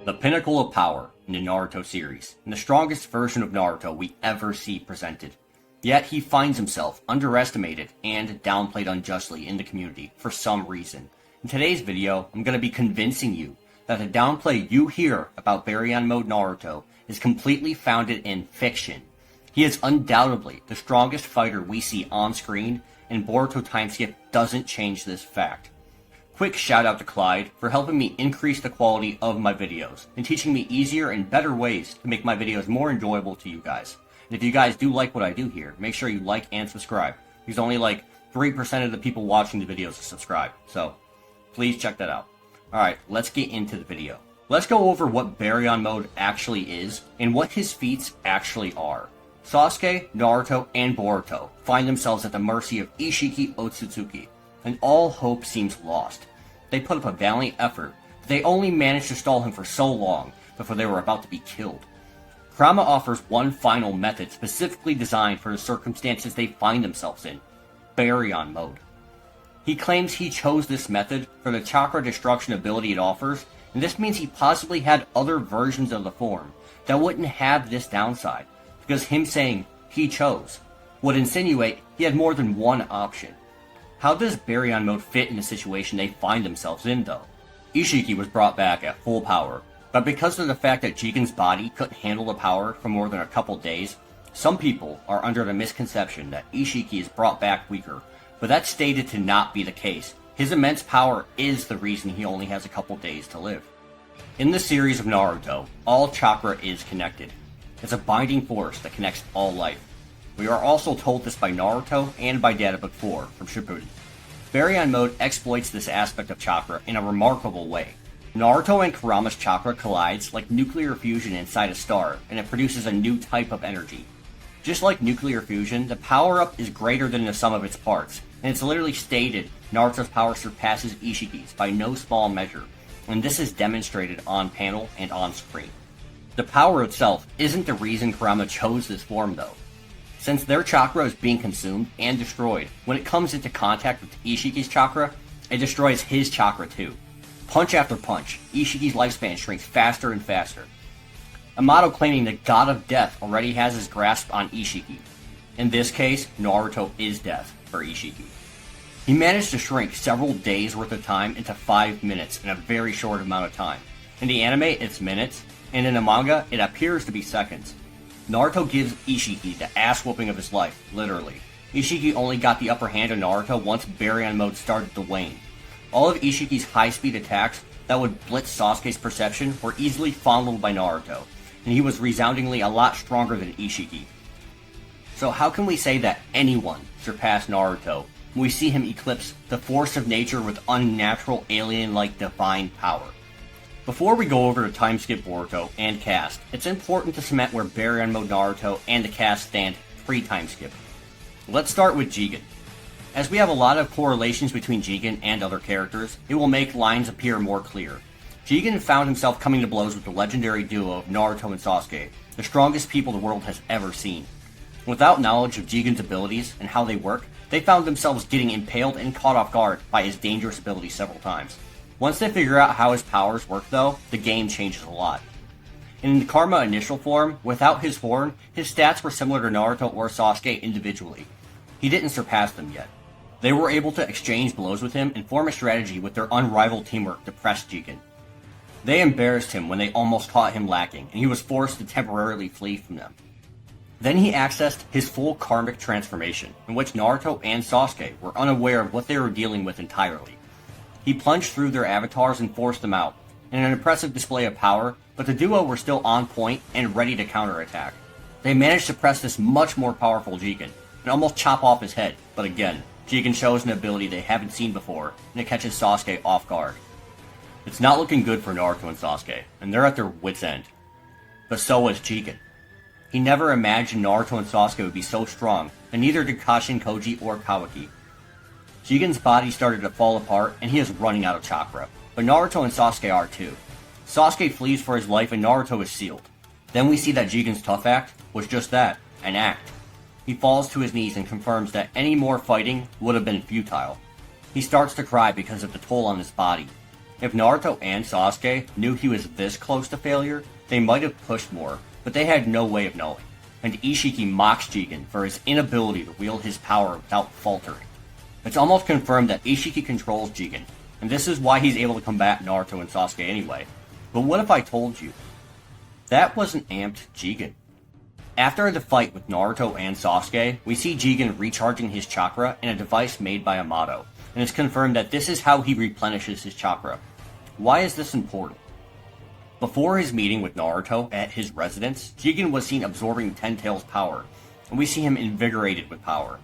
The pinnacle of power in the Naruto series, and the strongest version of Naruto we ever see presented. Yet he finds himself underestimated and downplayed unjustly in the community for some reason. In today's video, I'm going to be convincing you that the downplay you hear about Baryon mode Naruto is completely founded in fiction. He is undoubtedly the strongest fighter we see on screen, and Boruto timeskip doesn't change this fact. Quick shout out to Clyde for helping me increase the quality of my videos and teaching me easier and better ways to make my videos more enjoyable to you guys. And if you guys do like what I do here, make sure you like and subscribe, because only like 3% of the people watching the videos subscribe, so please check that out. Alright, let's get into the video. Let's go over what Baryon mode actually is and what his feats actually are. Sasuke, Naruto, and Boruto find themselves at the mercy of Ishiki Otsutsuki, and all hope seems lost. They put up a valiant effort, but they only managed to stall him for so long before they were about to be killed. Kurama offers one final method specifically designed for the circumstances they find themselves in, Baryon mode. He claims he chose this method for the chakra destruction ability it offers, and this means he possibly had other versions of the form that wouldn't have this downside, because him saying he chose would insinuate he had more than one option. How does Baryon mode fit in the situation they find themselves in, though? Ishiki was brought back at full power, but because of the fact that Jigen's body couldn't handle the power for more than a couple days, some people are under the misconception that Ishiki is brought back weaker, but that's stated to not be the case. His immense power is the reason he only has a couple days to live. In the series of Naruto, all chakra is connected. It's a binding force that connects all life. We are also told this by Naruto and by Data Book 4 from Shippuden. Baryon mode exploits this aspect of chakra in a remarkable way. Naruto and Kurama's chakra collides like nuclear fusion inside a star, and it produces a new type of energy. Just like nuclear fusion, the power-up is greater than the sum of its parts, and it's literally stated Naruto's power surpasses Ishiki's by no small measure, and this is demonstrated on panel and on screen. The power itself isn't the reason Kurama chose this form though. Since their chakra is being consumed and destroyed, when it comes into contact with Ishiki's chakra, it destroys his chakra too. Punch after punch, Ishiki's lifespan shrinks faster and faster. A motto claiming the God of Death already has his grasp on Ishiki. In this case, Naruto is death for Ishiki. He managed to shrink several days worth of time into 5 minutes in a very short amount of time. In the anime, it's minutes, and in the manga, it appears to be seconds. Naruto gives Ishiki the ass whooping of his life, literally. Ishiki only got the upper hand on Naruto once Baryon mode started to wane. All of Ishiki's high-speed attacks that would blitz Sasuke's perception were easily fondled by Naruto, and he was resoundingly a lot stronger than Ishiki. So how can we say that anyone surpassed Naruto when we see him eclipse the force of nature with unnatural alien-like divine power? Before we go over to timeskip Boruto and cast, it's important to cement where Baryon mode Naruto and the cast stand pre-timeskip. Let's start with Jigen. As we have a lot of correlations between Jigen and other characters, it will make lines appear more clear. Jigen found himself coming to blows with the legendary duo of Naruto and Sasuke, the strongest people the world has ever seen. Without knowledge of Jigen's abilities and how they work, they found themselves getting impaled and caught off guard by his dangerous abilities several times. Once they figure out how his powers work though, the game changes a lot. In the Karma initial form, without his horn, his stats were similar to Naruto or Sasuke individually. He didn't surpass them yet. They were able to exchange blows with him and form a strategy with their unrivaled teamwork to press Jigen. They embarrassed him when they almost caught him lacking, and he was forced to temporarily flee from them. Then he accessed his full karmic transformation, in which Naruto and Sasuke were unaware of what they were dealing with entirely. He plunged through their avatars and forced them out, in an impressive display of power, but the duo were still on point and ready to counterattack. They managed to press this much more powerful Jigen, and almost chop off his head, but again, Jigen shows an ability they haven't seen before, and it catches Sasuke off guard. It's not looking good for Naruto and Sasuke, and they're at their wits' end. But so is Jigen. He never imagined Naruto and Sasuke would be so strong, and neither did Kashin Koji or Kawaki. Jigen's body started to fall apart, and he is running out of chakra, but Naruto and Sasuke are too. Sasuke flees for his life, and Naruto is sealed. Then we see that Jigen's tough act was just that, an act. He falls to his knees and confirms that any more fighting would have been futile. He starts to cry because of the toll on his body. If Naruto and Sasuke knew he was this close to failure, they might have pushed more, but they had no way of knowing. And Ishiki mocks Jigen for his inability to wield his power without faltering. It's almost confirmed that Ishiki controls Jigen, and this is why he's able to combat Naruto and Sasuke anyway. But what if I told you? That wasn't amped Jigen. After the fight with Naruto and Sasuke, we see Jigen recharging his chakra in a device made by Amato, and it's confirmed that this is how he replenishes his chakra. Why is this important? Before his meeting with Naruto at his residence, Jigen was seen absorbing Ten Tails' power, and we see him invigorated with power.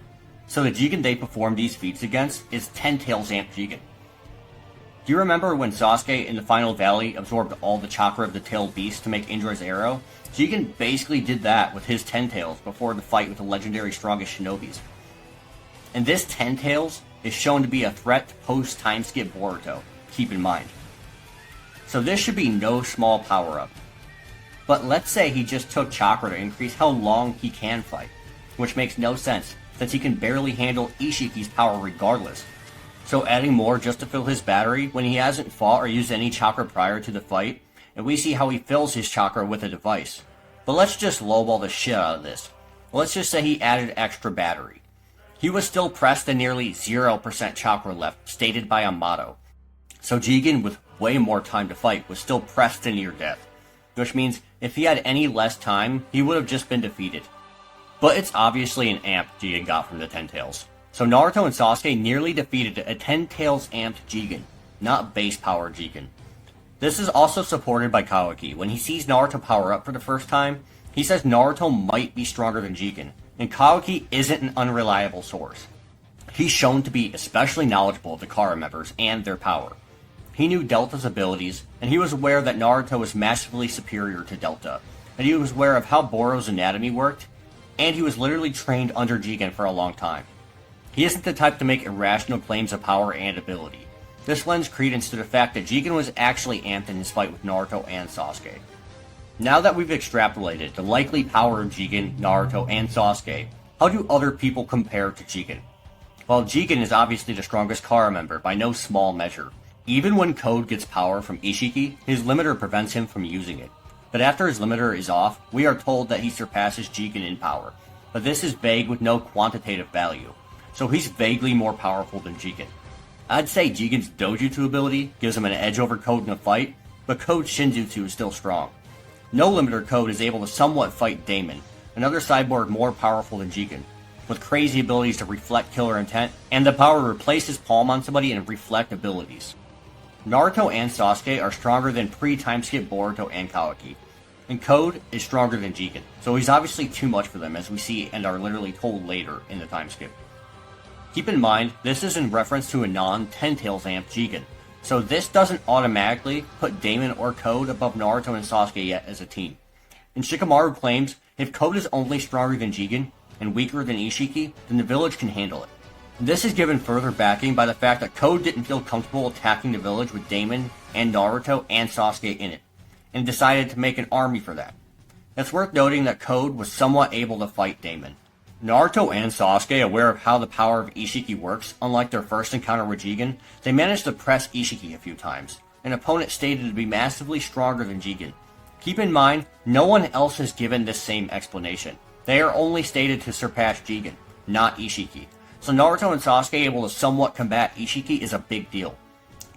So the Jigen they perform these feats against is Ten Tails Amped Jigen. Do you remember when Sasuke in the final valley absorbed all the chakra of the tailed beast to make Indra's arrow? Jigen basically did that with his Ten Tails before the fight with the legendary strongest shinobis. And this Ten Tails is shown to be a threat to post-time skip Boruto, keep in mind. So this should be no small power-up. But let's say he just took chakra to increase how long he can fight, which makes no sense since he can barely handle Ishiki's power regardless. So adding more just to fill his battery when he hasn't fought or used any chakra prior to the fight, and we see how he fills his chakra with a device. But let's just lowball the shit out of this. Let's just say he added extra battery. He was still pressed to nearly 0% chakra left, stated by Amato. So Jigen, with way more time to fight, was still pressed to near death. Which means, if he had any less time, he would have just been defeated. But it's obviously an amp Jigen got from the Ten Tails. So Naruto and Sasuke nearly defeated a Ten Tails amped Jigen, not base power Jigen. This is also supported by Kawaki. When he sees Naruto power up for the first time, he says Naruto might be stronger than Jigen, and Kawaki isn't an unreliable source. He's shown to be especially knowledgeable of the Kara members and their power. He knew Delta's abilities, and he was aware that Naruto was massively superior to Delta, and he was aware of how Boro's anatomy worked, and he was literally trained under Jigen for a long time. He isn't the type to make irrational claims of power and ability. This lends credence to the fact that Jigen was actually amped in his fight with Naruto and Sasuke. Now that we've extrapolated the likely power of Jigen, Naruto, and Sasuke, how do other people compare to Jigen? Well, Jigen is obviously the strongest Kara member by no small measure. Even when Code gets power from Ishiki, his limiter prevents him from using it. But after his limiter is off, we are told that he surpasses Jigen in power. But this is vague with no quantitative value, so he's vaguely more powerful than Jigen. I'd say Jigen's Dojutsu ability gives him an edge over Code in a fight, but Code's Shinjutsu is still strong. No limiter Code is able to somewhat fight Damon, another cyborg more powerful than Jigen, with crazy abilities to reflect killer intent, and the power to replace his palm on somebody and reflect abilities. Naruto and Sasuke are stronger than pre-time skip Boruto and Kawaki, and Code is stronger than Jigen, so he's obviously too much for them as we see and are literally told later in the time skip. Keep in mind, this is in reference to a non-Ten Tails amp Jigen, so this doesn't automatically put Damon or Code above Naruto and Sasuke yet as a team. And Shikamaru claims, if Code is only stronger than Jigen and weaker than Ishiki, then the village can handle it. This is given further backing by the fact that Code didn't feel comfortable attacking the village with Damon and Naruto and Sasuke in it, and decided to make an army for that. It's worth noting that Code was somewhat able to fight Damon. Naruto and Sasuke, aware of how the power of Ishiki works, unlike their first encounter with Jigen, they managed to press Ishiki a few times, an opponent stated to be massively stronger than Jigen. Keep in mind, no one else has given this same explanation. They are only stated to surpass Jigen, not Ishiki. So Naruto and Sasuke able to somewhat combat Ishiki is a big deal.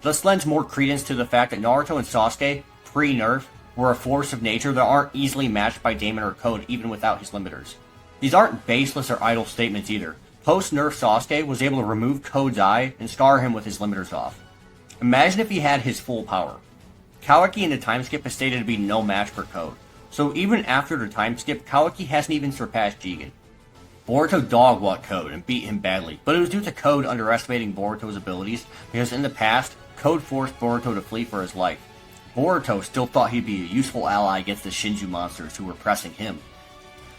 This lends more credence to the fact that Naruto and Sasuke, pre-nerf, were a force of nature that aren't easily matched by Damon or Code even without his limiters. These aren't baseless or idle statements either. Post-nerf Sasuke was able to remove Code's eye and scar him with his limiters off. Imagine if he had his full power. Kawaki in the time skip has stated to be no match for Code, so even after the time skip, Kawaki hasn't even surpassed Jigen. Boruto dog-walked Code and beat him badly, but it was due to Code underestimating Boruto's abilities because in the past, Code forced Boruto to flee for his life. Boruto still thought he'd be a useful ally against the Shinju monsters who were pressing him.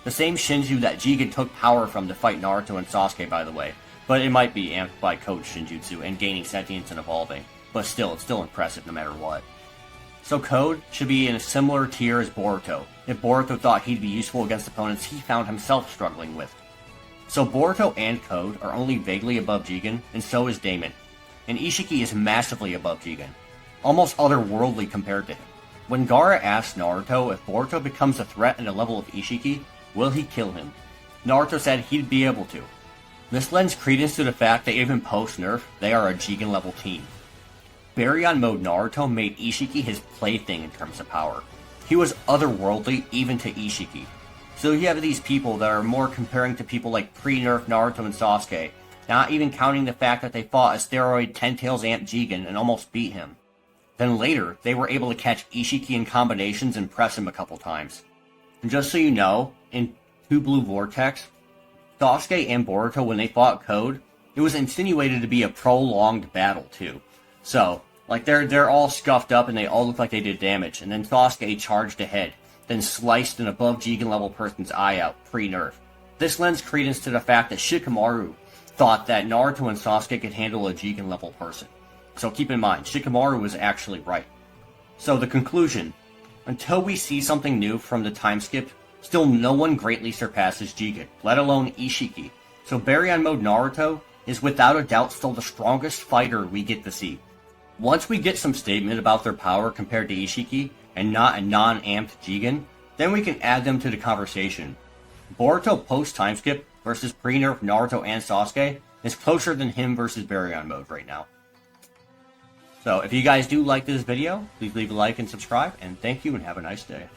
The same Shinju that Jigen took power from to fight Naruto and Sasuke, by the way, but it might be amped by Code's Shinjutsu and gaining sentience and evolving, but still, it's still impressive no matter what. So Code should be in a similar tier as Boruto, if Boruto thought he'd be useful against opponents he found himself struggling with. So Boruto and Code are only vaguely above Jigen, and so is Damon, and Ishiki is massively above Jigen. almost otherworldly compared to him. When Gaara asked Naruto if Boruto becomes a threat at the level of Ishiki, will he kill him? Naruto said he'd be able to. This lends credence to the fact that even post-nerf, they are a Jigen level team. Baryon mode Naruto made Ishiki his plaything in terms of power. He was otherworldly even to Ishiki. So you have these people that are more comparing to people like pre-nerf Naruto and Sasuke, not even counting the fact that they fought a steroid 10 Tails Amp Jigen and almost beat him. Then later, they were able to catch Ishiki in combinations and press him a couple times. And just so you know, in Two Blue Vortex, Sasuke and Boruto, when they fought Code, it was insinuated to be a prolonged battle too. So, like they're all scuffed up and they all look like they did damage, and then Sasuke charged ahead, then sliced an above Jigen level person's eye out, pre-nerf. This lends credence to the fact that Shikamaru thought that Naruto and Sasuke could handle a Jigen level person. So keep in mind, Shikamaru was actually right. So the conclusion, until we see something new from the time skip, still no one greatly surpasses Jigen, let alone Ishiki. So Baryon mode Naruto is without a doubt still the strongest fighter we get to see. Once we get some statement about their power compared to Ishiki, and not a non-amped Jigen, then we can add them to the conversation. Boruto post-time skip versus pre-nerf Naruto and Sasuke is closer than him versus Baryon mode right now. So if you guys do like this video, please leave a like and subscribe, and thank you and have a nice day.